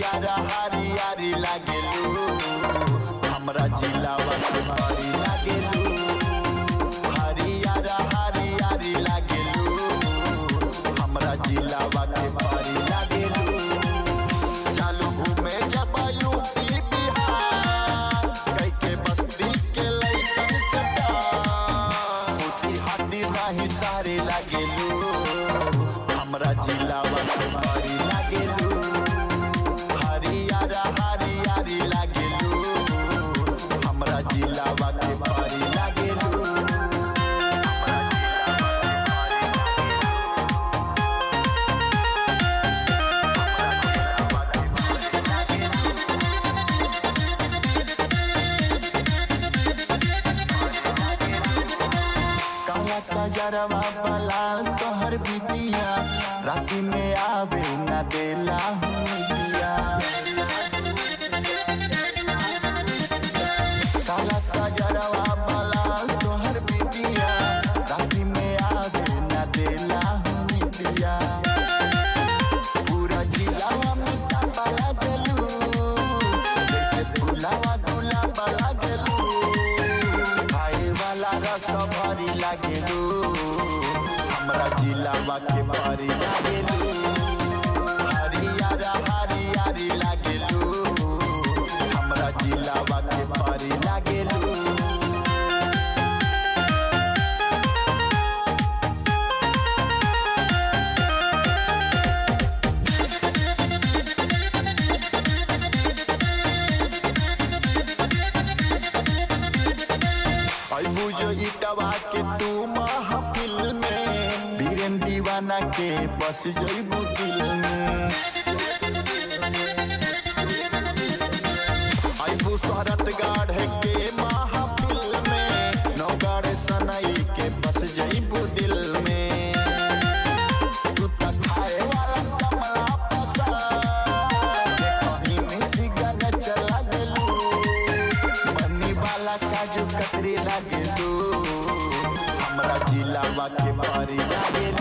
हरियारी लागेलू हमरा जिलावा के भारी लागेलू। हरियारी लागेलू हमरा जिलावा के भारी लागेलू। चालू घूमे जब यूपी बिहार कई के बस्ती के लइकन से मोती हाथी नाही सारे लागेलू हमरा जिलावा के भारी लागेलू। हरियारी लागेलू हमरा जिलावा के भारी लागेलू। काला कजरवा बला तोहर बिटिया राती में आवे न देला हुनिया। काला कजरवा बला तोहर बिटिया राती में आवे न देला हुनिया। पूरा जिलावा में तापला गलू जैसे फुलावा गुलाब लागलू। खाए वाला रस भारी लागेलू हमरा जिलावा के भारी लागेलू। हरियारी लागेलू हमरा जिलावा के भारी लागेलू। बुझो इटवा के तू महफिल में बीरेन दीवाना के बस जइबू दिल में। आइबू शरत गाढ़ के महफिल में नौगाड़ सनई के बस जइबू दिल में। तू त खाए वाला कमला पसंद कहीं में सिगन चला गेलू। बनी वाला काजू कतरी लागेलू हमरा जिलावा के भारी लागेलू।